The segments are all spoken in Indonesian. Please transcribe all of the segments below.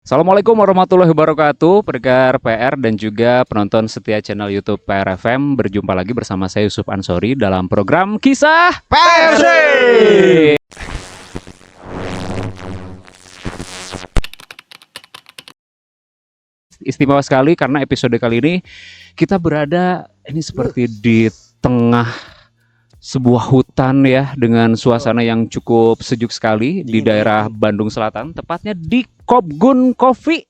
Assalamualaikum warahmatullahi wabarakatuh, pendengar PR dan juga penonton setia channel YouTube PR FM. Berjumpa lagi bersama saya Yusuf Ansori dalam program Kisah Persib. Istimewa sekali karena episode kali ini kita berada ini seperti di tengah sebuah hutan ya, dengan suasana yang cukup sejuk sekali di daerah Bandung Selatan, tepatnya di Kopgun Coffee.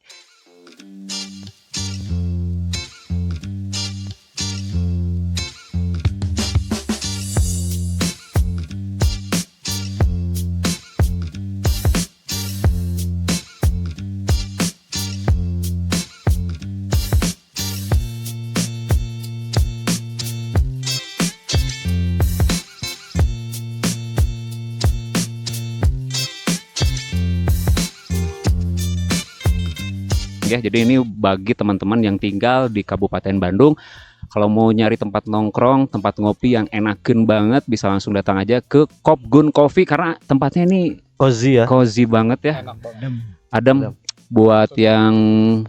Ya, jadi ini bagi teman-teman yang tinggal di Kabupaten Bandung, kalau mau nyari tempat nongkrong, tempat ngopi yang enakeun banget, bisa langsung datang aja ke Kopgun Coffee karena tempatnya ini Cozy ya. cozy banget ya. Adem. Adem. Buat yang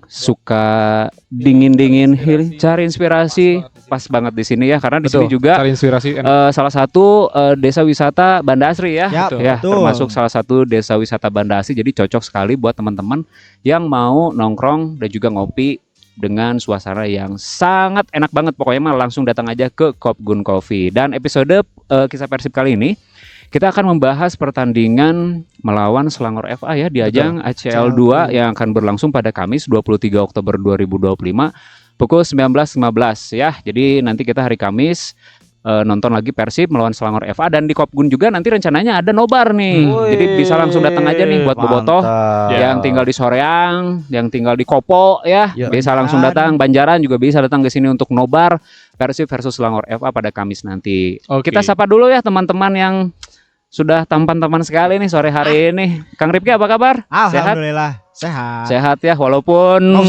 suka dingin-dingin, cari inspirasi, pas banget di sini ya, karena di sini juga cari inspirasi enak. salah satu desa wisata Banda Asri ya, Ya, ya betul. termasuk salah satu desa wisata Banda Asri, jadi cocok sekali buat teman-teman yang mau nongkrong dan juga ngopi dengan suasana yang sangat enak banget. Pokoknya mah langsung datang aja ke Kopgun Coffee. Dan episode Kisah Persib kali ini kita akan membahas pertandingan melawan Selangor FA ya di ajang ACL 2 yang akan berlangsung pada Kamis 23 Oktober 2025 pukul 19.15 ya. Jadi nanti kita hari Kamis nonton lagi Persib melawan Selangor FA, dan di Kopgun juga nanti rencananya ada nobar nih. Jadi bisa langsung datang aja nih buat bobotoh yang tinggal di Soreang, yang tinggal di Kopo ya, Ya, bisa langsung datang. Banjaran juga bisa datang ke sini untuk nobar Persib versus Selangor FA pada Kamis nanti. Oke. Kita sapa dulu ya teman-teman yang sudah tampan-tampan sekali nih sore hari ini. Kang Ripki apa kabar? Sehat? Alhamdulillah sehat. Sehat ya, walaupun nggak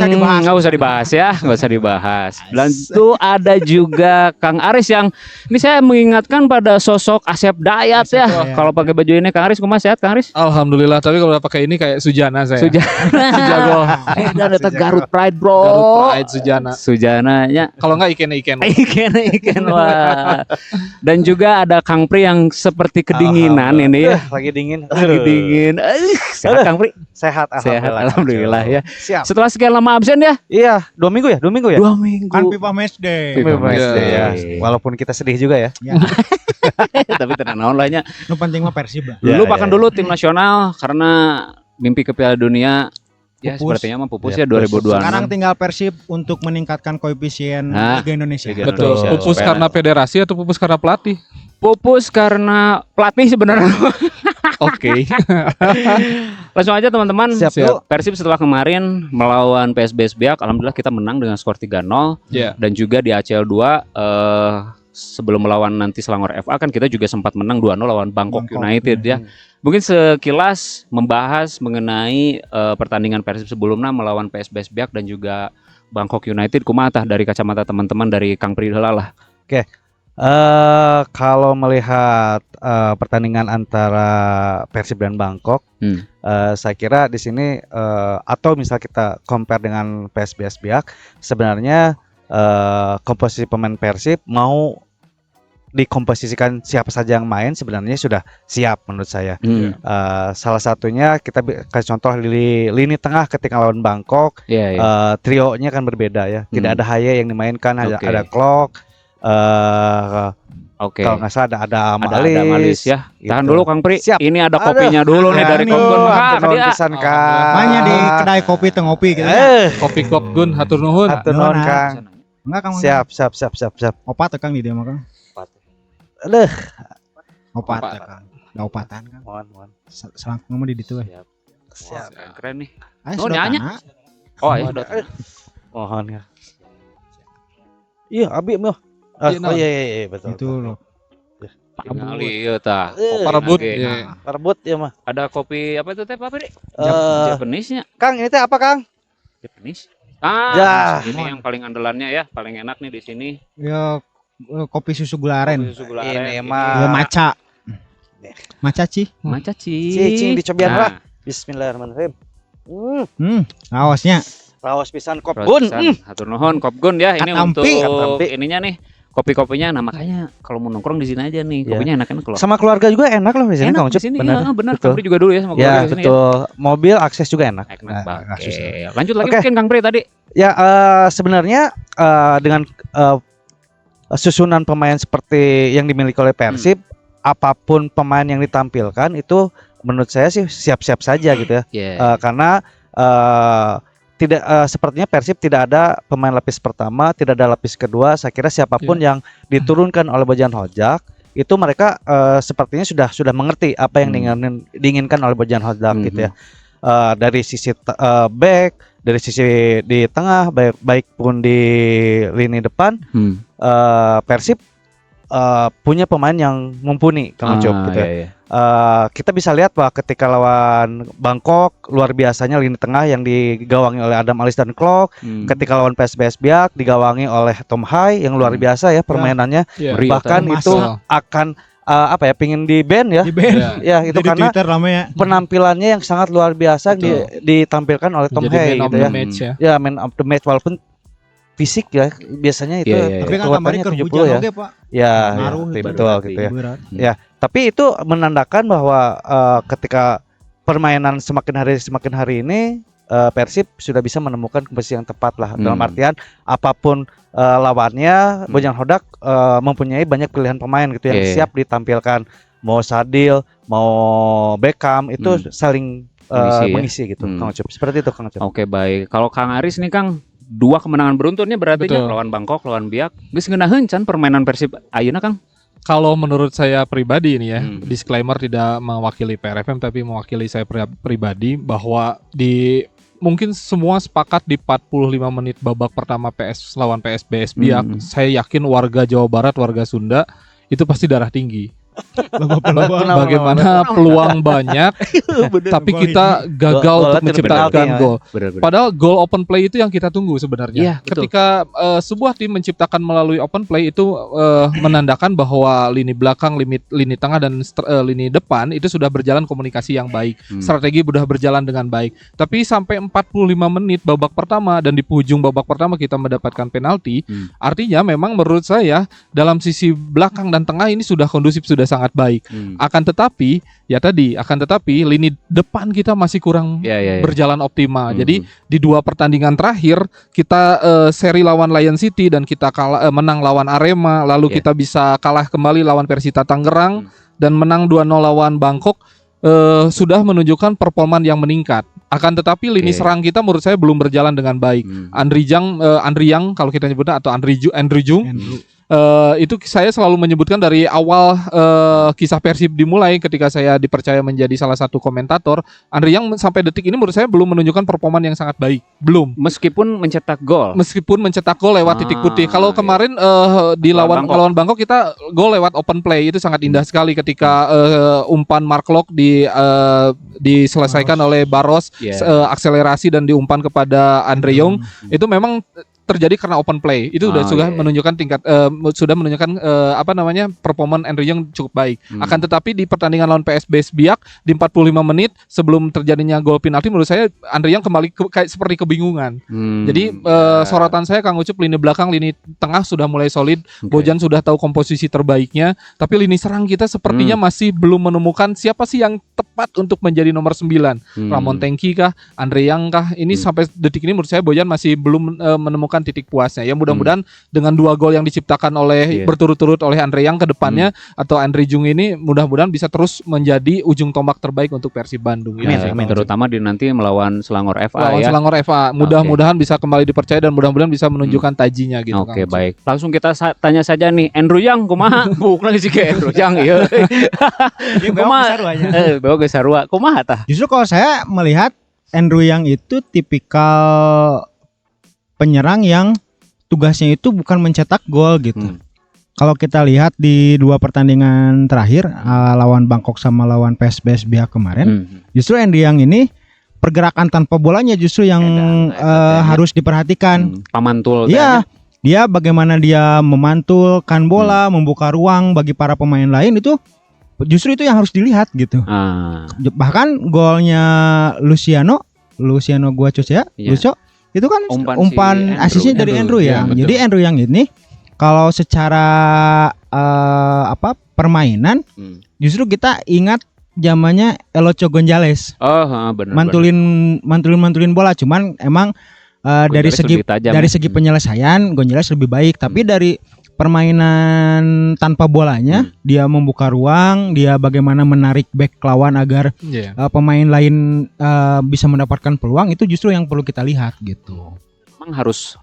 usah dibahas ya, nggak usah dibahas. Dan itu ada juga Kang Aris yang ini saya mengingatkan pada sosok Asep Dayat ya. Kalau pakai baju ini Kang Aris, kumaha sehat Kang Aris? Alhamdulillah, tapi kalau udah pakai ini kayak Sujana saya. Sujana. Dan ada Garut Pride bro. Garut Pride Sujana. Sujananya. Kalau enggak Iken. Iken wah. Dan juga ada Kang Pri yang seperti kedinginan ini ya. Lagi dingin. Lagi dingin. Sehat Kang Pri? Sehat Alhamdulillah ya. Siap. Setelah sekian lama absen ya? Iya, 2 minggu ya? 2 minggu ya? 2 minggu. Kan pipa match day. Pipa Match match day ya. day. Walaupun kita sedih juga ya. Ya, Tapi tenang naon lahnya. nu penting mah Persib lah. Dulu Ya, bahkan ya. dulu tim nasional karena mimpi ke Piala Dunia ya Pupus. sepertinya mah pupus Ya, ya 2026. Sekarang tinggal Persib untuk meningkatkan koefisien Nah, Liga Indonesia. Liga Betul. Indonesia. Pupus Supaya- karena federasi atau pupus karena pelatih? Pupus karena pelatih sebenarnya. Oke. Langsung aja teman-teman. Siap. Persib setelah kemarin melawan PSBS Biak, alhamdulillah kita menang dengan skor 3-0. Ya. Dan juga di ACL 2 sebelum melawan nanti Selangor FA kan kita juga sempat menang 2-0 lawan Bangkok United ya. Mungkin sekilas membahas mengenai pertandingan Persib sebelumnya melawan PSBS Biak dan juga Bangkok United, kumaha tah dari kacamata teman-teman, dari Kang Pri heula lah. Kalau melihat pertandingan antara Persib dan Bangkok, saya kira di sini atau misal kita compare dengan PSBS Biak, sebenarnya komposisi pemain Persib mau dikomposisikan siapa saja yang main sebenarnya sudah siap menurut saya. Salah satunya kita kasih contoh di lini tengah ketika lawan Bangkok, Iya, iya. trionya kan berbeda ya. Tidak ada Haye yang dimainkan, Oke. ada Klok. Oke. Kalau nggak salah ada Ada Amalis, Malis ya. Tahan gitu. dulu Kang Pri. Siap. Ini ada kopinya dulu nih dari ini. Kopgun. Hatur nuhun Dia. pisan, Kang. Makanya di kedai kopi teh ngopi gitu. Kopi Kopgun hatur nuhun. Hatur nuhun, Nuhun, Kang. Enggak Kang. Siap. Opat teh Kang di dia mah Kang. Aduh, Opat teh Kang. Da opatan Kang. mohon. Selangkung mah di ditu we. Siap. Keren nih. Ayo Oh, nyanyi. Oh ya sudah. Mohon ya. Iya, Abi mah. Iya, Oh iya betul. Itu loh. Tingali ieu tah. Parebut. Oke. Ya. Rebut ya mah. Ada kopi apa itu teh Pak Pri? Eh, Japanese-nya. Kang, ini teh apa, Kang? Japanese. Ah, Ya. ini yang paling andalannya ya, paling enak nih di sini. Ya kopi susu gula aren. Susu gula aren. Ini Ya mah maca. Maca Ci. Maca Cing dicobian Nah, lah. Bismillahirrahmanirrahim. Awasnya. Raos pisan Kop Raos Gun. pisan. Hatur nuhun Kop Gun ya. Ini Katampi. untuk ininya nih. Kopi-kopinya, nah makanya kalau mau nongkrong di sini aja nih, Ya. kopinya enak-enak loh. Sama keluarga juga enak loh di sini Enak Kang di Ucup. sini, Benar. ya, benar. Betul. Kang Pri juga dulu ya sama keluarga Ya, di sini betul. Mobil akses juga enak. ya. Enak Nah, banget. akses. Oke. Lanjut lagi Oke. mungkin Kang Pri tadi. Ya, sebenarnya dengan susunan pemain seperti yang dimiliki oleh Persib, apapun pemain yang ditampilkan itu menurut saya sih siap-siap saja gitu ya. Ya. Karena tidak sepertinya Persib tidak ada pemain lapis pertama, tidak ada lapis kedua. Saya kira siapapun yang diturunkan oleh Bojan Hojak itu mereka sepertinya sudah mengerti apa yang diinginkan oleh Bojan Hojak gitu ya. Dari sisi back, dari sisi di tengah, baik pun di lini depan, Persib punya pemain yang mumpuni Kang Ucup gitu ya. Iya. Kita bisa lihat bahwa ketika lawan Bangkok luar biasanya lini tengah yang digawangi oleh Adam Alis dan Klok. Ketika lawan PSBS Biak digawangi oleh Tom Hai yang luar biasa ya permainannya. Iya. Beri Bahkan Mas. itu akan pingin di ban ya. Di band. Ya itu Di karena Twitter lama ya. penampilannya yang sangat luar biasa ditampilkan oleh Tom Menjadi Hai man of gitu the ya. match ya. Ya man of the match walaupun fisik ya biasanya itu Iya. Tapi kan kekuatannya kamarnya 70 kerbujan ya. oke, Pak. Ya, Ngaruh ya, itu. betul gitu ya. Berat. Ya, tapi itu menandakan bahwa ketika permainan semakin hari ini Persib sudah bisa menemukan komposisi yang tepat lah. Dalam artian apapun lawannya, Bojan Hodak mempunyai banyak pilihan pemain gitu yang siap ditampilkan. Mau Sadil, mau Beckham itu saling mengisi gitu. Kang Ucup. Seperti itu Kang Ucup. Oke, baik. Kalau Kang Aris nih Kang, 2 kemenangan beruntunnya berarti Betul. lawan Bangkok, lawan Biak. Geus ngeunaheun can permainan Persib ayeuna Kang. Kalau menurut saya pribadi ini ya, disclaimer tidak mewakili PRFM tapi mewakili saya pribadi bahwa mungkin semua sepakat di 45 menit babak pertama lawan PSBS Biak, saya yakin warga Jawa Barat, warga Sunda itu pasti darah tinggi. Bagaimana peluang banyak tapi kita gagal untuk menciptakan gol. Padahal gol open play itu yang kita tunggu sebenarnya. Iya, betul. Ketika sebuah tim menciptakan melalui open play itu menandakan bahwa lini belakang, lini tengah dan lini depan itu sudah berjalan komunikasi yang baik. Strategi sudah berjalan dengan baik. Tapi sampai 45 menit babak pertama dan di ujung babak pertama kita mendapatkan penalti, artinya memang menurut saya dalam sisi belakang dan tengah ini sudah kondusif, sudah sangat baik. Akan tetapi lini depan kita masih kurang berjalan optimal. Jadi di 2 pertandingan terakhir kita seri lawan Lion City dan kita menang lawan Arema, lalu kita bisa kalah kembali lawan Persita Tangerang dan menang 2-0 lawan Bangkok. Sudah menunjukkan performan yang meningkat. Akan tetapi lini serang kita menurut saya belum berjalan dengan baik. Andri Yang kalau kita nyebutnya atau Andrew Jung. Itu saya selalu menyebutkan dari awal kisah Persib dimulai ketika saya dipercaya menjadi salah satu komentator. Andri Yang sampai detik ini menurut saya belum menunjukkan performan yang sangat baik. Belum. Meskipun mencetak gol lewat titik putih. Kalau kemarin di lawan Bangkok kita gol lewat open play itu sangat indah sekali ketika umpan Mark Lok diselesaikan oleh Barros, akselerasi dan diumpan kepada Andre Young. Itu memang terjadi karena open play. Itu sudah menunjukkan performan Andre Young cukup baik. Akan tetapi di pertandingan lawan PSBS Biak di 45 menit sebelum terjadinya gol penalti menurut saya Andre Young kembali kayak seperti kebingungan. Jadi sorotan saya Kang Ucup, lini belakang, lini tengah sudah mulai solid. Bojan sudah tahu komposisi terbaiknya, tapi lini serang kita sepertinya masih belum menemukan siapa sih yang tepat untuk menjadi nomor 9. Ramon Tengki kah, Andre Young kah? Ini sampai detik ini menurut saya Bojan masih belum menemukan titik puasnya. Ya mudah-mudahan dengan 2 gol yang diciptakan berturut-turut oleh Andre Yang ke depannya atau Andre Jung ini mudah-mudahan bisa terus menjadi ujung tombak terbaik untuk Persib Bandung. Amin. Terutama di nanti melawan Selangor FA Selangor FA. Mudah-mudahan bisa kembali dipercaya dan mudah-mudahan bisa menunjukkan tajinya gitu. Oke, baik. Langsung kita tanya saja nih, Andrew Yang kumaha? Bukan sih ke Andrew Yang ieu. Kumaha? Bawa ge sarua. Kumaha tah? Justru kalau saya melihat Andrew Yang itu tipikal penyerang yang tugasnya itu bukan mencetak gol gitu. Kalau kita lihat di 2 pertandingan terakhir lawan Bangkok sama lawan PSBS Biak kemarin, justru Andrew Yang ini pergerakan tanpa bolanya justru yang harus diperhatikan. Pamantul. Iya, dia bagaimana dia memantulkan bola, membuka ruang bagi para pemain lain itu justru itu yang harus dilihat gitu. Bahkan golnya Luciano Luciano Guacos ya, Iya. Lucio itu kan Umpan umpan si asisnya dari Andrew, Andrew iya, ya. betul. Jadi Andrew yang ini kalau secara permainan justru kita ingat zamannya Elocho Gonzalez. Benar. Mantulin bola, cuman emang dari segi penyelesaian Gonzalez lebih baik, tapi dari permainan tanpa bolanya dia membuka ruang, dia bagaimana menarik back lawan agar pemain lain bisa mendapatkan peluang, itu justru yang perlu kita lihat gitu. Memang harus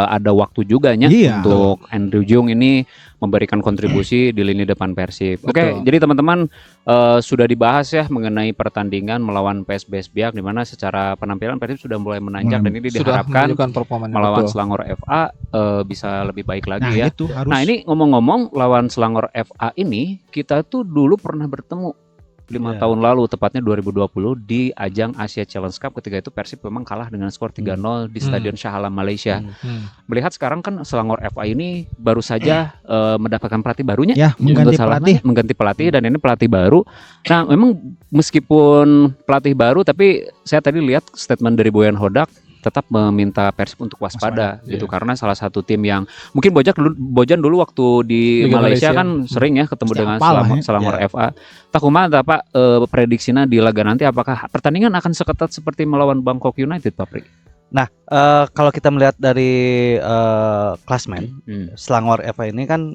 ada waktu juga untuk Andrew Jung ini memberikan kontribusi di lini depan Persib. Oke, jadi teman-teman sudah dibahas ya mengenai pertandingan melawan PSBS Biak, di mana secara penampilan Persib sudah mulai menanjak dan ini diharapkan melawan Selangor FA bisa lebih baik lagi ya. Itu harus. Nah, ini ngomong-ngomong lawan Selangor FA ini kita tuh dulu pernah bertemu 5 tahun lalu, tepatnya 2020 di ajang Asia Challenge Cup. Ketika itu Persib memang kalah dengan skor 3-0 di Stadion Shah Alam Malaysia. Melihat sekarang kan Selangor FA ini baru saja mendapatkan pelatih barunya, mengganti pelatih dan ini pelatih baru. Nah, memang meskipun pelatih baru, tapi saya tadi lihat statement dari Boyan Hodak tetap meminta Persib untuk waspada gitu, karena salah satu tim yang mungkin Bojan dulu waktu di Malaysia kan sering ya ketemu dengan Selangor FA. Tak kumaha Pak prediksinya di laga nanti, apakah pertandingan akan seketat seperti melawan Bangkok United, Pak Pri? Nah, kalau kita melihat dari klasmen, Selangor FA ini kan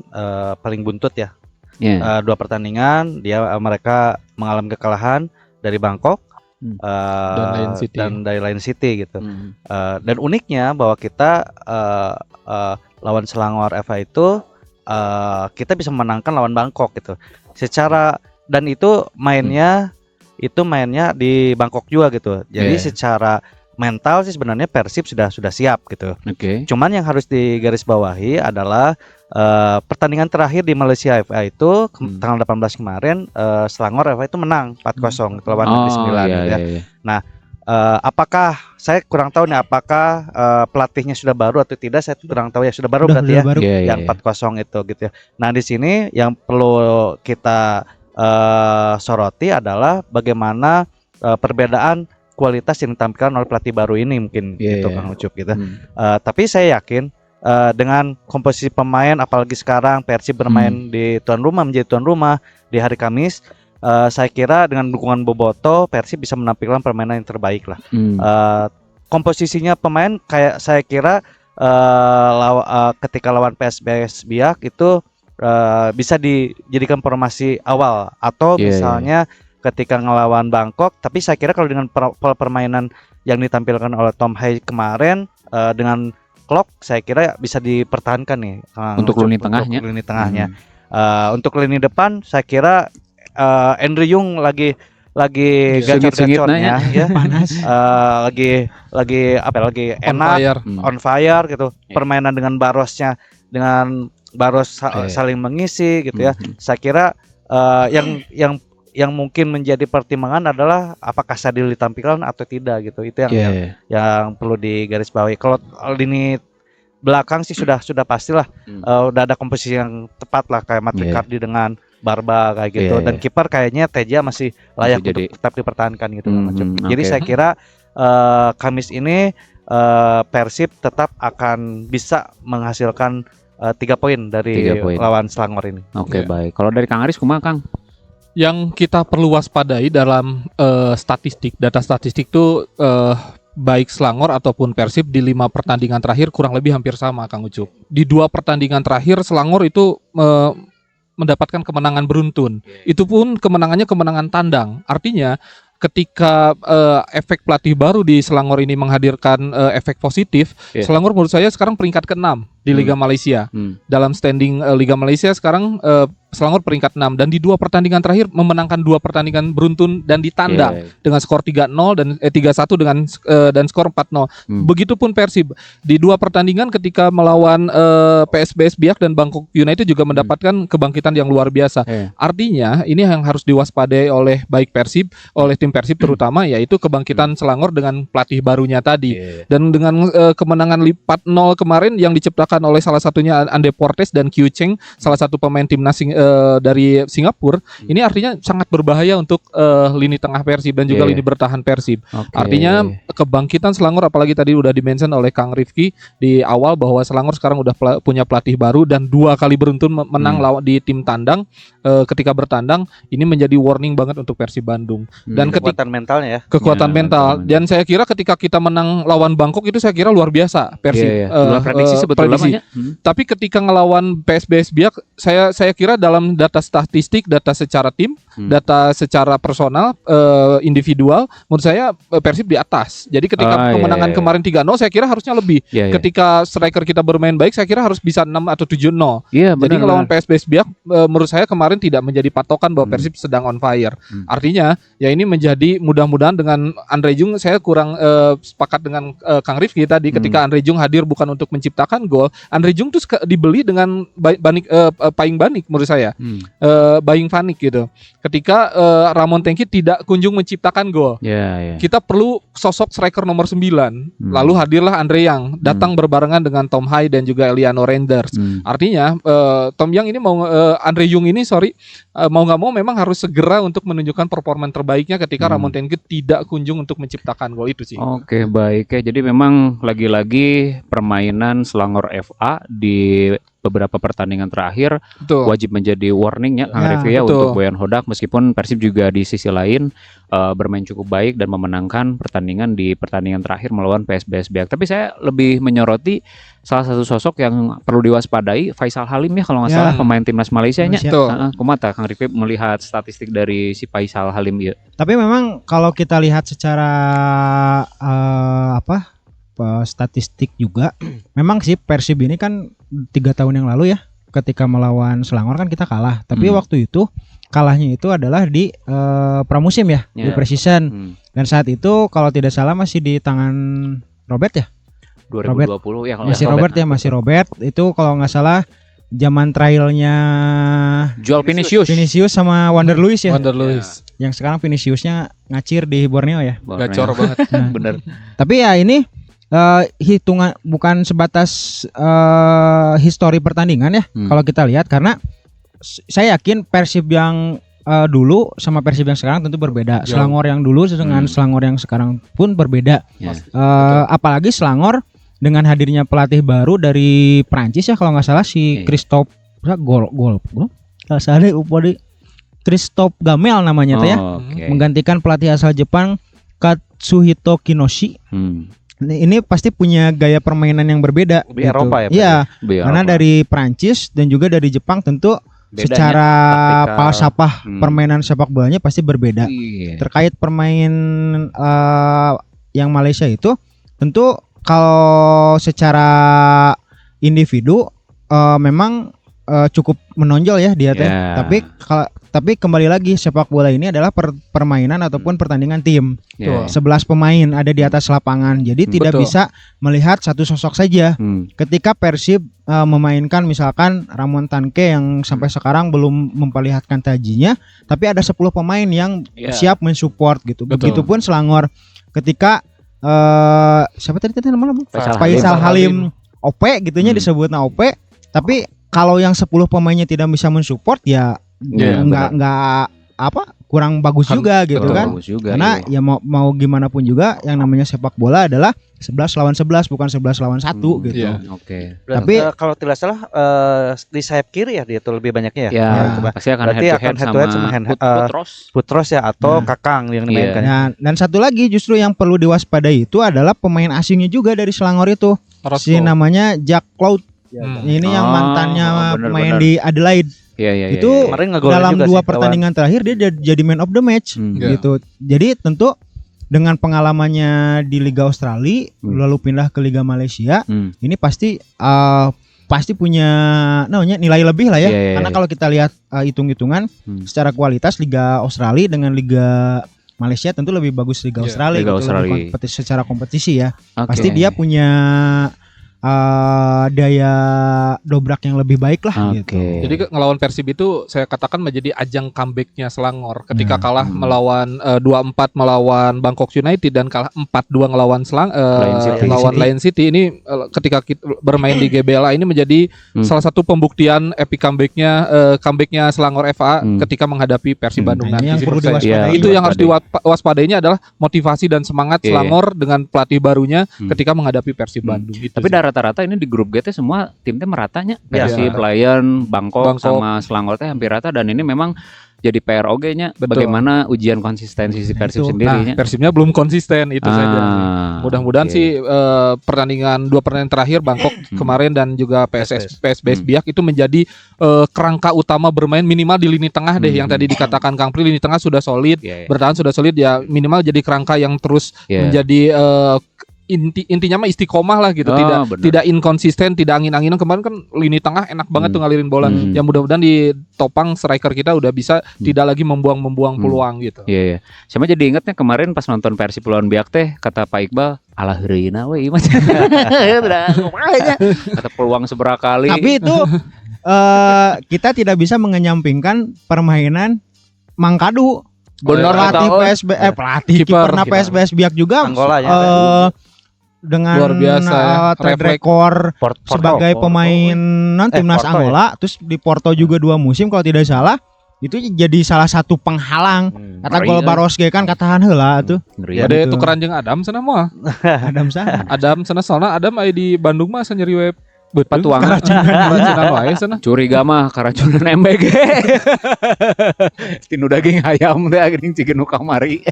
paling buntut ya. 2 pertandingan mereka mengalami kekalahan dari Bangkok dan dari Lion City gitu. Dan uniknya bahwa kita lawan Selangor FA itu kita bisa memenangkan lawan Bangkok gitu. Dan itu mainnya di Bangkok juga gitu. Jadi secara mental sih sebenarnya Persib sudah siap gitu. Cuman yang harus digarisbawahi adalah pertandingan terakhir di Malaysia FA itu tanggal 18 kemarin, Selangor FA itu menang 4-0 lawan Negeri Sembilan gitu ya. Nah, apakah saya kurang tahu nih apakah pelatihnya sudah baru atau tidak, saya kurang tahu ya. Sudah baru berarti ya. Yang 4-0 itu gitu ya. Nah, di sini yang perlu kita soroti adalah bagaimana perbedaan kualitas yang ditampilkan oleh pelatih baru ini mungkin gitu Kang Ucup gitu. Tapi saya yakin dengan komposisi pemain, apalagi sekarang Persib bermain di tuan rumah, menjadi tuan rumah di hari Kamis, saya kira dengan dukungan Boboto Persib bisa menampilkan permainan yang terbaik lah. Komposisinya pemain kayak saya kira ketika lawan PSBS Biak itu bisa dijadikan formasi awal atau misalnya ketika ngelawan Bangkok. Tapi saya kira kalau dengan pola permainan yang ditampilkan oleh Tom Hai kemarin dengan Klok, saya kira bisa dipertahankan nih untuk lini tengahnya. Untuk lini depan saya kira Andrew Jung lagi gacor-gacornya ya. Panas. lagi enak, on fire gitu. Permainan dengan Barosnya, dengan Baros saling mengisi gitu ya. Saya kira yang mungkin menjadi pertimbangan adalah apakah Sadil ditampilkan atau tidak gitu. Itu yang perlu digarisbawahi. Kalau lini belakang sih sudah pastilah udah ada komposisi yang tepat lah, kayak Matri Kardi dengan Barba kayak gitu. Dan kiper kayaknya Teja masih layak untuk tetap dipertahankan gitu. Jadi saya kira Kamis ini Persib tetap akan bisa menghasilkan 3 poin dari lawan Selangor ini. Baik. Kalau dari Kang Aris kumaha Kang? Yang kita perlu waspadai dalam data statistik itu baik Selangor ataupun Persib di 5 pertandingan terakhir kurang lebih hampir sama Kang Ucup. Di 2 pertandingan terakhir Selangor itu mendapatkan kemenangan beruntun. Itu pun kemenangannya kemenangan tandang. Artinya ketika efek pelatih baru di Selangor ini menghadirkan efek positif, Selangor menurut saya sekarang peringkat ke-6 di Liga Malaysia. Dalam standing Liga Malaysia sekarang Selangor peringkat 6 dan di 2 pertandingan terakhir memenangkan 2 pertandingan beruntun dan ditandang dengan skor 3-0 dan 3-1 dan skor 4-0. Begitupun Persib di 2 pertandingan ketika melawan PSBS Biak dan Bangkok United juga mendapatkan kebangkitan yang luar biasa. Artinya ini yang harus diwaspadai oleh baik Persib, oleh tim Persib terutama, yaitu kebangkitan Selangor dengan pelatih barunya tadi. Dan dengan kemenangan 4-0 kemarin yang diciptakan oleh salah satunya Ande Portes dan Kiu Cheng, salah satu pemain timnas dari Singapura, ini artinya sangat berbahaya untuk lini tengah Persib dan juga lini bertahan Persib. Artinya kebangkitan Selangor, apalagi tadi udah dimention oleh Kang Rifki di awal bahwa Selangor sekarang udah punya pelatih baru dan 2 kali beruntun menang lawan di tim tandang. Ketika bertandang ini menjadi warning banget untuk Persib Bandung. Dan kekuatan mentalnya ya. Kekuatan mental. Dan saya kira ketika kita menang lawan Bangkok itu saya kira luar biasa Persib. Prediksi sebetulnya. Tapi ketika ngelawan PSBS Biak, saya kira dalam data statistik, data secara tim, data secara personal, individual, menurut saya Persib di atas. Jadi ketika kemenangan kemarin 3-0 saya kira harusnya lebih. Ketika striker kita bermain baik saya kira harus bisa 6 atau 7-0. Jadi ngelawan PSBS Biak menurut saya kemarin tidak menjadi patokan bahwa Persib sedang on fire. Artinya ya ini menjadi mudah-mudahan dengan Andre Jung, saya kurang sepakat dengan Kang Rifki tadi ketika Andre Jung hadir bukan untuk menciptakan gol. Andre Jung tuh dibeli dengan Paing Banik menurut saya. Buying Vanik gitu. Ketika Ramon Tengki tidak kunjung menciptakan gol. Kita perlu sosok striker nomor 9. Lalu hadirlah Andre Yang datang berbarengan dengan Tom Hai dan juga Eliano Renders. Artinya Tom Yang ini Andre Jung ini mau nggak mau memang harus segera untuk menunjukkan performa terbaiknya ketika Ramon Tengki tidak kunjung untuk menciptakan gol itu sih. Oke, baik ya. Jadi memang lagi-lagi permainan Selangor FA di beberapa pertandingan terakhir wajib menjadi warning ya Kang Rifki ya untuk Boyan Hodak, meskipun Persib juga di sisi lain bermain cukup baik dan memenangkan pertandingan di pertandingan terakhir melawan PSBS Biak. Tapi saya lebih menyoroti salah satu sosok yang perlu diwaspadai, Faisal Halim ya kalau nggak salah, pemain timnas Malaysia nya. Kumata Kang Rifki melihat statistik dari si Faisal Halim ya. Tapi memang kalau kita lihat secara statistik juga, memang sih Persib ini kan 3 tahun yang lalu ya ketika melawan Selangor kan kita kalah. Tapi waktu itu kalahnya itu adalah di pramusim ya, di preseason. Dan saat itu kalau tidak salah masih di tangan Robert ya. 2020 ya kalau masih Robert itu kalau nggak salah zaman trialnya Joel Vinicius sama Wander Luiz ya. Wander Luiz. Yang sekarang Viniciusnya ngacir di Borneo ya. Gacor banget. Bener. Tapi ya ini hitungan bukan sebatas histori pertandingan ya. Kalau kita lihat, karena saya yakin Persib yang dulu sama Persib yang sekarang tentu berbeda. Selangor yang dulu dengan Selangor yang sekarang pun berbeda. Apalagi Selangor dengan hadirnya pelatih baru dari Prancis ya kalau nggak salah si Christophe Christophe Gamel namanya tuh ya. Menggantikan pelatih asal Jepang Katsuhito Kinoshi. Ini pasti punya gaya permainan yang berbeda. Lebih gitu. Eropa ya? Iya, karena dari Prancis dan juga dari Jepang tentu secara falsafah permainan sepak bolanya pasti berbeda. Terkait permain yang Malaysia itu, tentu kalau secara individu memang cukup menonjol ya dia teh. Tapi kembali lagi sepak bola ini adalah permainan ataupun pertandingan tim. 11 pemain ada di atas lapangan. Jadi tidak bisa melihat satu sosok saja. Ketika Persib memainkan misalkan Ramon Tanke yang sampai sekarang belum memperlihatkan tajinya, tapi ada 10 pemain yang siap mensupport gitu. Begitupun Selangor ketika siapa tadi namanya? Faisal Halim OP gitunya disebutnya OP, tapi kalau yang 10 pemainnya tidak bisa mensupport ya nggak kurang bagus juga gitu kan. Karena ya mau gimana pun juga yang namanya sepak bola adalah 11 lawan 11 bukan 11 lawan 1 gitu. Tapi kalau tidak salah di sayap kiri ya dia tuh lebih banyaknya ya. Pasti akan head to head sama Putros ya atau Kakang yang dimainkan. Dan satu lagi justru yang perlu diwaspadai itu adalah pemain asingnya juga dari Selangor itu. Si namanya Jack Cloud. Ini yang mantannya pemain di Adelaide. Itu dalam 2 pertandingan terakhir dia jadi man of the match gitu. Jadi tentu dengan pengalamannya di Liga Australia lalu pindah ke Liga Malaysia, ini pasti punya nilai lebih lah ya. Karena kalau kita lihat hitung-hitungan secara kualitas Liga Australia dengan Liga Malaysia tentu lebih bagus Liga Australia gitu, secara kompetisi ya. Pasti dia punya daya dobrak yang lebih baik lah gitu. Jadi ngelawan Persib itu saya katakan menjadi ajang comeback-nya Selangor ketika kalah melawan 2-4 melawan Bangkok United dan kalah 4-2 ngelawan Lion City. Ini ketika kita bermain di GBLA ini menjadi salah satu pembuktian epic comeback-nya Selangor FA ketika menghadapi Persib Bandung nanti. Yang perlu diwaspadai. Itu yang harus diwaspadainya adalah motivasi dan semangat Selangor dengan pelatih barunya ketika menghadapi Persib Bandung. Gitu. Tapi rata-rata ini di grup G semua tim meratanya. Persib, Lion, Bangkok sama Selangor hampir rata, dan ini memang jadi PROG-nya bagaimana ujian konsistensi si Persib sendiri. Persibnya belum konsisten itu saja. Mudah-mudahan sih dua pertandingan terakhir Bangkok kemarin dan juga PSBS Biak itu menjadi kerangka utama bermain minimal di lini tengah deh, yang tadi dikatakan Kang Pri, lini tengah sudah solid, bertahan sudah solid, ya minimal jadi kerangka yang terus menjadi intinya mah istiqomah lah gitu, tidak inkonsisten, tidak angin-anginan. Kemarin kan lini tengah enak banget tuh ngalirin bola. Yang mudah-mudahan ditopang striker kita udah bisa tidak lagi membuang peluang gitu. Iya. Sama jadi ingatnya kemarin pas nonton Persib lawan Biak kata Pak Iqbal, alah heureuina we ieu mah. Kata peluang seberapa kali. Tapi itu kita tidak bisa mengenyampingkan permainan Mang Kadu. Benar, pelatih kiperna PSBS Biak juga dengan luar biasa track record sebagai pemain timnas Angola, terus di Porto juga 2 musim kalau tidak salah. Itu jadi salah satu penghalang. Kata gol Baros ge kan katahan heula tuh. Ada tukeran jeung Adam sana mah. Adam sana soalna Adam aya di Bandung mah nyeri we patuangan keracunan wae sana. Curiga mah keracunan MBG. Tinu daging ayam teh geuning cikeun nu kamari.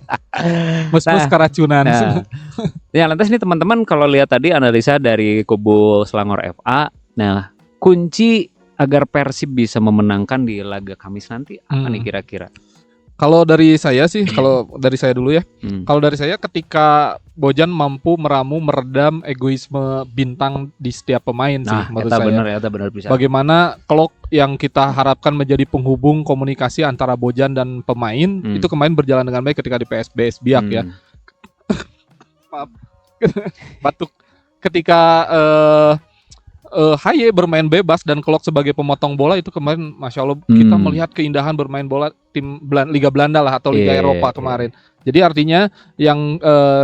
Mus-mus keracunan. Ya lantas nih teman-teman, kalau lihat tadi analisa dari kubu Selangor FA, nah kunci agar Persib bisa memenangkan di laga Kamis nanti apa nih kira-kira? Kalau dari saya sih, kalau dari saya dulu ya. Kalau dari saya, ketika Bojan mampu meredam egoisme bintang di setiap pemain sih menurut saya. Benar bisa. Bagaimana Klok yang kita harapkan menjadi penghubung komunikasi antara Bojan dan pemain itu kemarin berjalan dengan baik ketika di PSBS Biak ya. Maaf. Batuk. Ketika Haye bermain bebas dan Klok sebagai pemotong bola, itu kemarin Masya Allah kita melihat keindahan bermain bola tim Liga Belanda lah atau Liga Eropa kemarin. Jadi artinya yang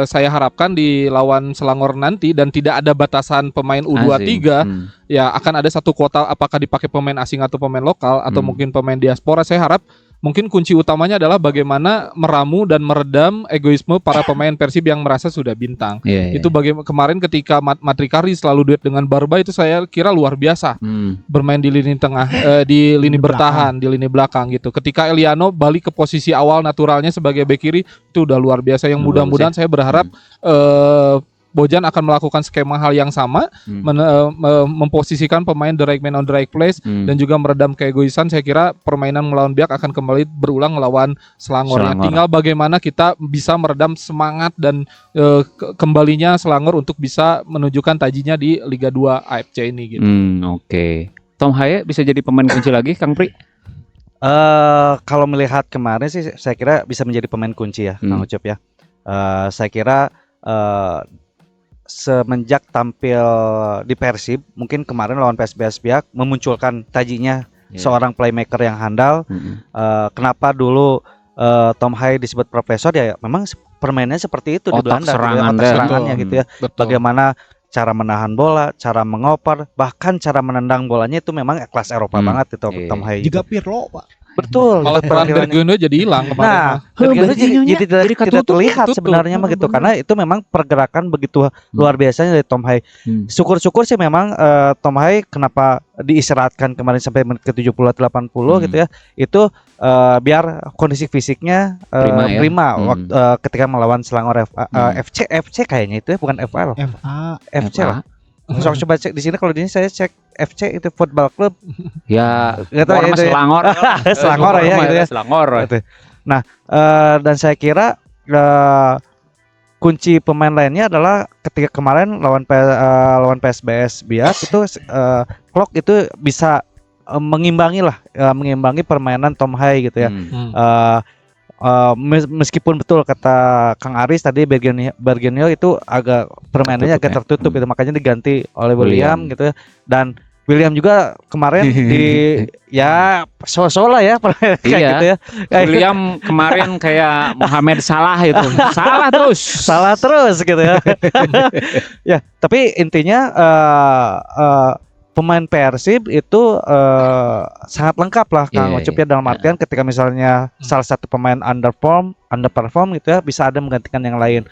saya harapkan di lawan Selangor nanti, dan tidak ada batasan pemain U23 ya, akan ada satu kuota, apakah dipakai pemain asing atau pemain lokal atau mungkin pemain diaspora. Saya harap mungkin kunci utamanya adalah bagaimana meramu dan meredam egoisme para pemain Persib yang merasa sudah bintang. Itu kemarin ketika Matrikari selalu duet dengan Barba, itu saya kira luar biasa. Bermain di lini tengah, di lini bertahan, di lini belakang gitu. Ketika Eliano balik ke posisi awal naturalnya sebagai bek kiri, itu udah luar biasa. Yang mudah-mudahan saya berharap Bojan akan melakukan skema hal yang sama, memposisikan pemain the right man on the right place, dan juga meredam keegoisan. Saya kira permainan melawan Biak akan kembali berulang melawan Selangor. Ya, tinggal bagaimana kita bisa meredam semangat dan kembalinya Selangor untuk bisa menunjukkan tajinya di Liga 2 AFC ini gitu. Oke. Tom Haye bisa jadi pemain kunci lagi, Kang Pri? Kalau melihat kemarin sih, saya kira bisa menjadi pemain kunci ya, Kang Ucup ya. Saya kira semenjak tampil di Persib, mungkin kemarin lawan PSBS Biak memunculkan tajinya seorang playmaker yang handal. Kenapa dulu Tom Haye disebut profesor ya, memang permainannya seperti itu di Belanda, serangannya gitu ya. Bagaimana cara menahan bola, cara mengoper, bahkan cara menendang bolanya itu memang kelas Eropa banget itu Tom Haye. Juga Pirlo, Pak. Betul. Malah peran Bergeno jadi hilang kemarin. Bergeno jadi tidak terlihat sebenarnya begitu, karena itu memang pergerakan begitu luar biasanya dari Tom Haye. Syukur-syukur sih memang Tom Haye kenapa diistirahatkan kemarin sampai menit ke 70-80 gitu ya. Itu biar kondisi fisiknya prima waktu ketika melawan Selangor FC kayaknya itu ya, bukan FA loh. FC lah. Coba cek di sini, kalau di sini saya cek FC itu Football Club. Ya, itu Selangor. Selangor ya gitu ya. Selangor. Nah, dan saya kira kunci pemain lainnya adalah ketika kemarin lawan PSBS Biak itu Klok itu bisa mengimbangi permainan Tom Haye gitu ya. meskipun betul kata Kang Aris tadi Bergenio itu agak permainannya agak tertutup gitu, makanya diganti oleh William gitu ya. Dan William juga kemarin di ya so-so lah ya kayak gitu ya. William kemarin kayak Mohamed Salah itu. Salah terus gitu ya. Ya, tapi intinya pemain Persib itu sangat lengkap lah Kang Ucup ya, dalam artian ketika misalnya salah satu pemain underperform gitu ya, bisa ada menggantikan yang lain.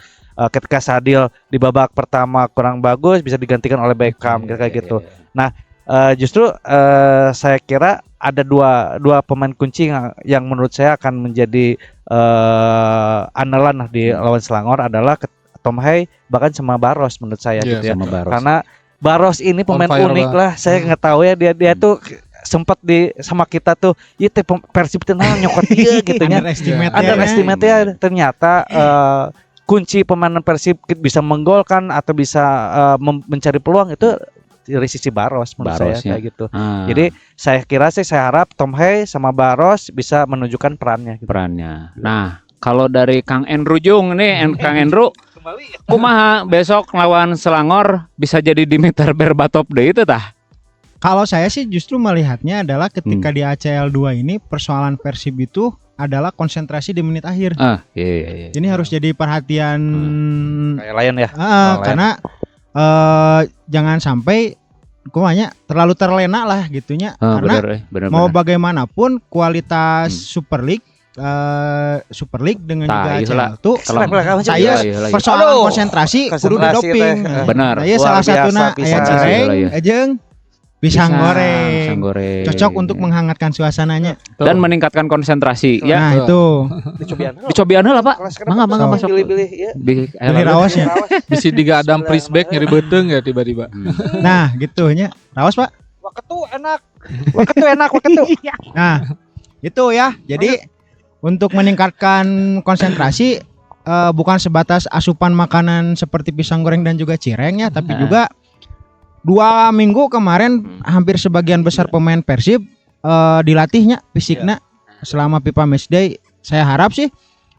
Ketika Sadil di babak pertama kurang bagus, bisa digantikan oleh Beckham kayak gitu. Nah, justru saya kira ada dua pemain kunci yang menurut saya akan menjadi andalan di lawan Selangor adalah Tom Hai bahkan sama Barros menurut saya gitu ya. Karena Barros ini pemain unik lah. Saya nggak tahu ya dia tuh sempat sama kita tuh ya Persib tenang nyokot dia gitu ya. Underestimate ya. Ternyata kunci pemain Persib bisa menggolkan atau bisa mencari peluang itu dari sisi Barros menurut saya kayak gitu. Jadi saya kira sih, saya harap Tom Hai sama Barros bisa menunjukkan perannya. Nah, kalau dari Kang Endru Jung nih, Kang Endru, kumaha besok lawan Selangor bisa jadi Dimitar Berbatov deh itu tah? Kalau saya sih justru melihatnya adalah ketika di ACL 2 ini persoalan Persib itu adalah konsentrasi di menit akhir. Iya. Ini harus jadi perhatian kayak Lion ya. Karena jangan sampai kumanya terlalu terlena lah gitunya. Karena bener. mau bagaimanapun kualitas Super League dengan juga ACL itu saya persoalan konsentrasi kudu didoping. Benar. Saya salah satunya aya Cireng jeung pisang goreng. Cocok untuk menghangatkan suasananya dan meningkatkan konsentrasi. Nah, itu. Dicobian heula, Pak. Mangga masuk. Pilih-pilih ya. Pilih raos ya. Bisa diga Adam Prisbeck nyeri beuteng ya tiba-tiba. Nah, gitu nya. Raos, Pak. Waketu enak. Nah, itu ya. Jadi untuk meningkatkan konsentrasi bukan sebatas asupan makanan seperti pisang goreng dan juga cireng ya, tapi juga 2 minggu kemarin hampir sebagian besar pemain Persib dilatihnya fisiknya selama FIFA Matchday. Saya harap sih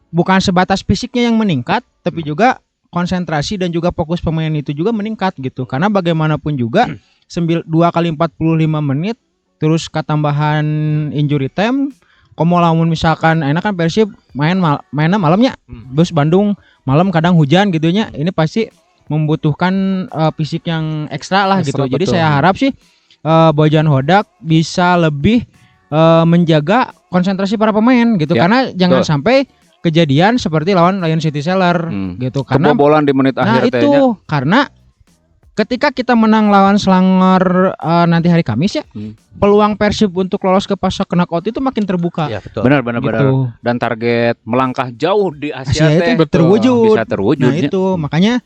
bukan sebatas fisiknya yang meningkat, tapi juga konsentrasi dan juga fokus pemain itu juga meningkat gitu. Karena bagaimanapun juga 2 kali 45 menit terus ketambahan injury time. Komo lamun misalkan enak kan Persib mainnya malamnya, terus Bandung malam kadang hujan gitunya. Ini pasti membutuhkan fisik yang ekstra lah gitu. Jadi saya harap sih Bojan Hodak bisa lebih menjaga konsentrasi para pemain gitu. Karena jangan sampai kejadian seperti lawan Lion City Seller gitu. Karena kebobolan di menit akhir itu karena ketika kita menang lawan Selangor nanti hari Kamis ya, peluang Persib untuk lolos ke fase knockout itu makin terbuka. Ya, betul. Benar. Gitu. Dan target melangkah jauh di Asia itu terwujud. Bisa terwujud. Nah itu makanya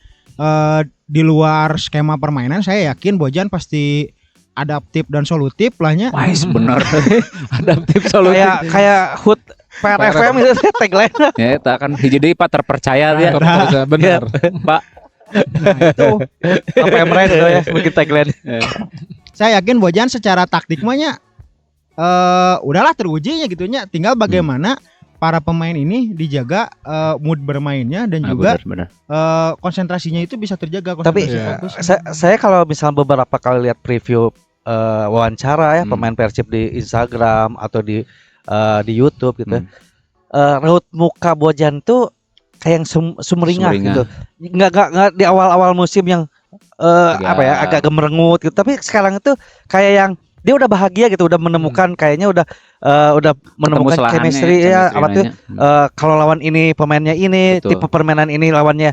di luar skema permainan saya yakin Bojan pasti adaptif dan solutif lahnya. Wais bener. Adaptif solutif. Kayak HUT PRFM itu tagline. Ya, itu akan jadi Pak terpercaya dia. Benar. Pak. Nah, itu apa yang mereka ya bikin tagline. Saya yakin Bojan secara taktik mahnya udahlah terujinya gitunya. Tinggal bagaimana para pemain ini dijaga mood bermainnya dan juga benar. Konsentrasinya itu bisa terjaga. Tapi saya kalau misalnya beberapa kali lihat preview wawancara ya pemain Persib di Instagram atau di YouTube gitu, raut muka Bojan tuh kayak yang sumringah gitu. Nggak di awal-awal musim yang agak gemerengut gitu. Tapi sekarang itu kayak yang dia udah bahagia gitu, udah menemukan kayaknya udah menemukan chemistry ya kalau lawan ini pemainnya ini, tipe permainan ini lawannya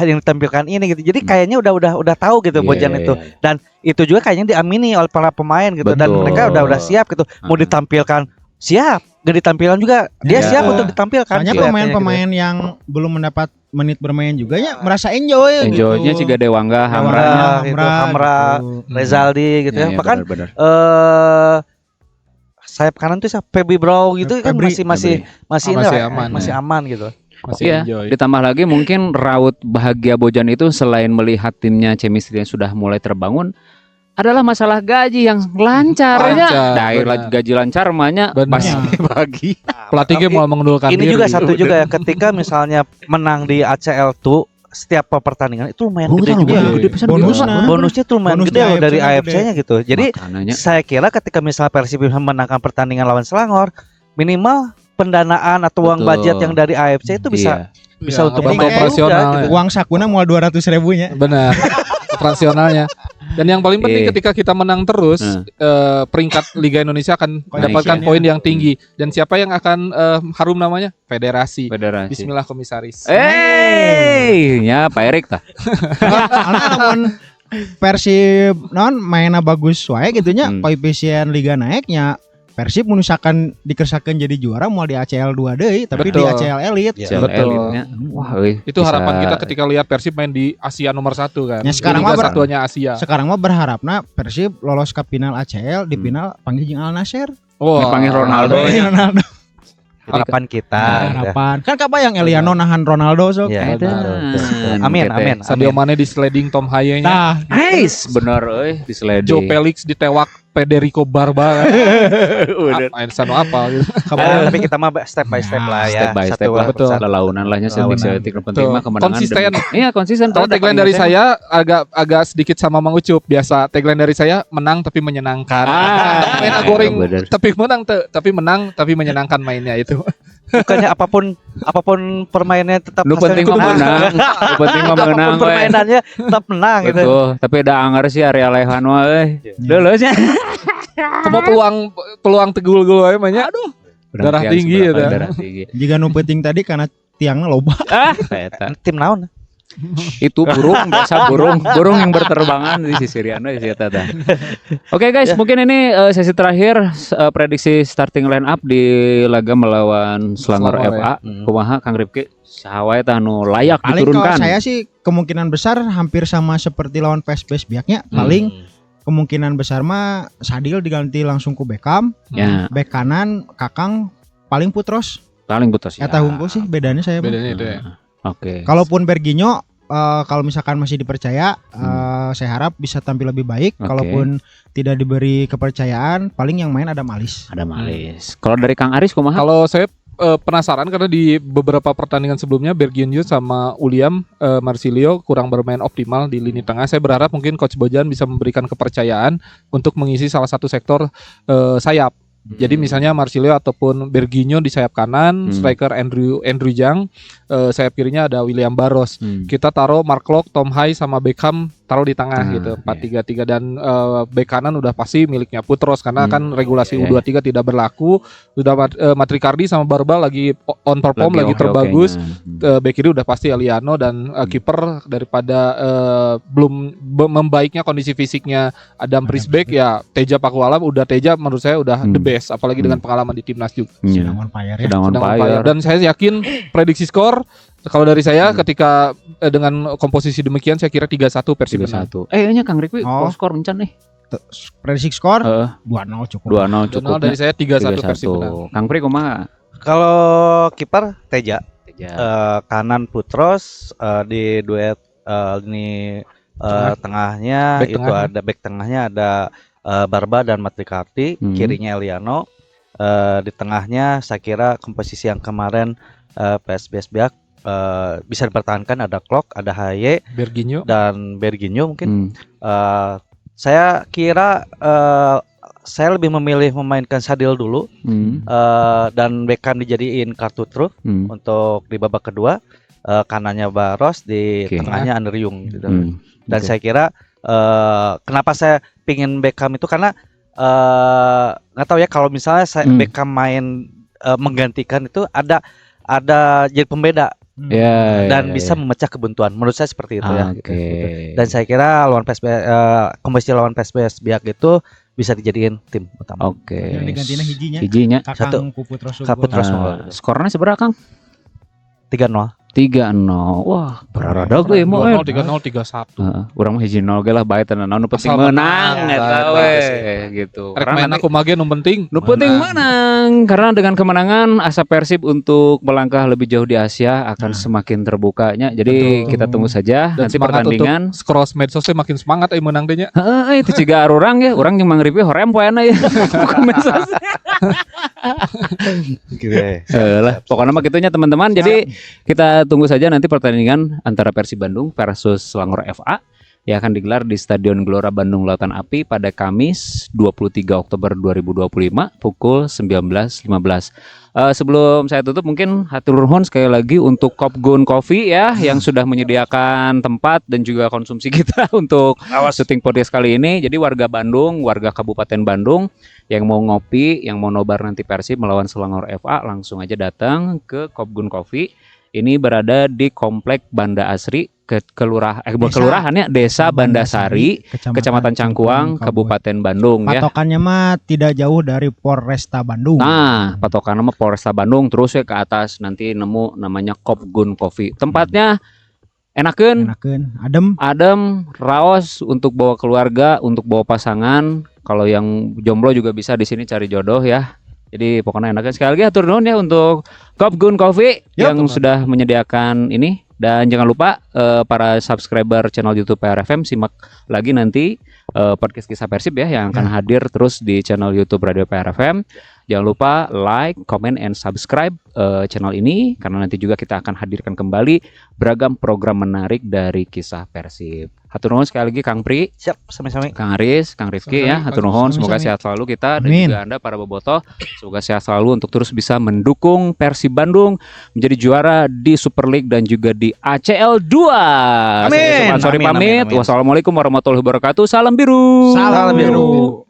yang ditampilkan ini gitu. Jadi kayaknya udah tahu gitu Bojan itu. Dan itu juga kayaknya diamini oleh para pemain gitu. Dan mereka udah siap gitu. Mau ditampilkan siap, gak ditampilkan juga dia siap untuk ditampilkan. Soalnya pemain-pemain yang belum mendapat menit bermain juga ya merasa enjoy gitu. Enjoynya juga Dewangga, Hamra, Rezaldi gitu ya. Bahkan sayap kanan tuh Febri Brow gitu kan masih aman gitu. Masih ditambah lagi mungkin raut bahagia Bojan itu selain melihat timnya chemistry yang sudah mulai terbangun, adalah masalah gaji yang lancarnya. Lancar, benar. Gaji lancar namanya Benar. pas bagi. Pelatihnya mau mengundurkan Ini diri. juga satu juga ya, ketika misalnya menang di ACL tuh setiap pertandingan itu lumayan gede juga. Bonusnya tuh lumayan Bonus gede loh dari AFC-nya AFC-nya gitu. Jadi Makanannya. saya kira ketika misalnya Persib bisa memenangkan pertandingan lawan Selangor, minimal pendanaan atau uang Betul. budget yang dari AFC itu bisa Iya, untuk abang pemain operasional juga, gitu. ya. Uang sakuna mau 200.000-nya. Benar. Operasionalnya. Dan yang paling penting Iya. ketika kita menang terus, peringkat Liga Indonesia akan mendapatkan Naiknya. poin yang tinggi. Dan siapa yang akan harum namanya? Federasi. Federasi. Bismillah komisaris. Ya Pak Erik tah. Karena namun Persib non mainnya bagus wae gitunya, koefisien liga naiknya Persib menusakan dikersakan jadi juara mau di ACL 2 deui tapi Betul. di ACL Elite. Ya. Betul. Elitnya. Wah, euy, Itu bisa- harapan kita ketika lihat Persib main di Asia nomor 1 kan. Ya, sekarang Di Liga mah satuannya Asia. Sekarang mah berharapna Persib lolos ke final ACL, di final panggil jeung Al Nassr. Wah, Panggil Ronaldo. Ronaldo. harapan kita. gitu. Harapan. Kan kabayang Eliano nahan Ronaldo sok. Ya, Edan. betul. Amin, Kita- amin. Sadio Mane di sliding Tom Haye-nya. Nah, Nice, bener euy di sliding. Joe Felix ditewak Federico Barba. Sanu apa gitu. Tapi kita mah step by step lah ya. Step by step Satu lah, betul. ada launan lahnya Launan. setik penting mah kemenangan. Konsisten. Iya, konsisten. Kalau tagline dari saya agak sedikit sama Mang Ucup. Biasa tagline dari saya menang tapi menyenangkan. Main goreng bener. tapi menang tapi menyenangkan mainnya itu. Bukannya apapun permainannya tetap Lu penting mah menang. Lu penting mah menang apapun we. permainannya tetap menang gitu. Betul, tapi ada anggar sih area lehan mah euy. Leuleusnya. Cuma peluang tegul-gul aja mainnya. Aduh. Darah tinggi ya, Darah tinggi. jika nu penting tadi karena tiangnya loba. Eta. Tim naon? Itu burung biasa burung yang berterbangan di sisi Riano di situ tah. Oke guys, mungkin ini sesi terakhir prediksi starting line up di laga melawan Selangor Selangor, FA. Kumaha Kang Ripki? Saha wae tah nu layak Paling diturunkan. kalau saya sih kemungkinan besar hampir sama seperti lawan PSBS biaknya. Paling kemungkinan besar mah Sadil diganti langsung ku Beckham, Ya, bek kanan Kakang paling Putros. paling putus ya. Eta hungkul sih bedanya saya. mah. Bedanya itu ya. Oke. Kalaupun Berginho kalau misalkan masih dipercaya, saya harap bisa tampil lebih baik. Oke. Kalaupun tidak diberi kepercayaan, paling yang main ada Malis. Ada Malis. Kalau dari Kang Aris kumaha? Kalau saya penasaran karena di beberapa pertandingan sebelumnya Berginho sama William Marsilio kurang bermain optimal di lini tengah. Saya berharap mungkin Coach Bojan bisa memberikan kepercayaan untuk mengisi salah satu sektor sayap. Jadi misalnya Marsilio ataupun Berginho di sayap kanan, striker Andrew Jang, sayap kirinya ada William Barros. Kita taruh Mark Locke, Tom Haye sama Beckham taruh di tengah gitu 4-3-3 dan bek kanan udah pasti miliknya Putros karena kan regulasi U23 tidak berlaku. Sudah Matrikardi sama Barba lagi on perform lagi terbagus. Bek kiri udah pasti Eliano dan kiper daripada belum membaiknya kondisi fisiknya Adam Prisbeck ya Teja Pakualam udah Teja menurut saya udah the best apalagi dengan pengalaman di timnas juga. Sedang on fire ya. Sedang on fire. Dan saya yakin prediksi skor kalau dari saya ketika dengan komposisi demikian saya kira 3-1 Persib menang. 3-1. Nya Kang Rikwi skor encan nih. Prediksi skor Heeh. 2-0 cukup. 2-0 cukup. Donald dari saya 3-1 Persib menang. Kang Pri kumaha? Kalau kiper Teja, Teja. kanan Putros, di duet ini tengahnya Back itu tengahnya. ada back tengahnya ada Barba dan Matrikardi, kirinya Eliano, di tengahnya saya kira komposisi yang kemarin PSBS Biak bisa dipertahankan ada Klok, ada Haye Berginho. dan Berginho mungkin. Saya kira saya lebih memilih memainkan Sadil dulu dan Beckham dijadiin kartu truf untuk di babak kedua, kanannya Barros, di Oke. tengahnya Andriung gitu. Dan Oke. saya kira kenapa saya pingin Beckham itu karena nggak tahu ya kalau misalnya saya Beckham main menggantikan itu ada jadi pembeda Ya, dan bisa memecah kebuntuan. Menurut saya seperti itu ya. Oke. Gitu. Dan saya kira lawan PSBS komposisi lawan PSBS Biak itu bisa dijadiin tim utama. Oke. Yang digantinya hijinya. Hijinya. Kakang ku Putros. Kak Putros. Skornya seberapa Kang? 3-0. 3-0. Wah, beraradag euy mo. 2-0, 3-0, 3-1. Urang mah hiji 0 ge lah bae tenan. Nu penting Asal menang menang, eta bae, we bae. gitu. Rek Karena main nanti aku mage nu penting. nu penting menang. Karena dengan kemenangan asa Persib untuk melangkah lebih jauh di Asia akan semakin terbukanya. Jadi Betul. kita tunggu saja Dan nanti semangat pertandingan. untuk scroll medsosnya makin semangat menang deh nya. Heeh, itu ciga urang ya, urang yang mangripi horem poeana ya. Bukan medsos. Gitu ya. Lah, pokoknya mah gitunya teman-teman. Jadi kita tunggu saja nanti pertandingan antara Persib Bandung versus Selangor FA yang akan digelar di Stadion Gelora Bandung Lautan Api pada Kamis 23 Oktober 2025 pukul 19.15. Sebelum saya tutup mungkin hatur nuhun sekali lagi untuk Kopgun Coffee ya yang sudah menyediakan tempat dan juga konsumsi kita untuk syuting podcast kali ini. Jadi warga Bandung, warga Kabupaten Bandung yang mau ngopi, yang mau nobar nanti Persib melawan Selangor FA langsung aja datang ke Kopgun Coffee. Ini berada di Komplek Banda Asri, kelurahannya Desa Bandasari, Kecamatan Cangkuang, Kabupaten Bandung ya. Patokannya mah tidak jauh dari Polresta Bandung. Nah, patokannya mah Polresta Bandung terus ya ke atas nanti nemu namanya Kopgun Coffee. Tempatnya enakeun, adem, raos untuk bawa keluarga, untuk bawa pasangan. Kalau yang jomblo juga bisa di sini cari jodoh ya. Jadi pokoknya enakan. Sekali lagi atur nuhun ya untuk Kopgun Coffee yang sudah menyediakan ini. Dan jangan lupa para subscriber channel YouTube PRFM simak lagi nanti podcast Kisah Persib ya yang akan hadir terus di channel YouTube Radio PRFM. Jangan lupa like, comment, and subscribe channel ini karena nanti juga kita akan hadirkan kembali beragam program menarik dari Kisah Persib. Hatur nuhun sekali lagi Kang Pri. Siap, sami-sami. Kang Aris, Kang Rifki ya, hatur nuhun. Semoga sehat selalu kita dan juga Anda para bobotoh. Semoga sehat selalu untuk terus bisa mendukung Persib Bandung menjadi juara di Super League dan juga di ACL 2. Amin. Sorry Amin, pamit. amin. Wassalamualaikum warahmatullahi wabarakatuh. Salam biru. Salam biru.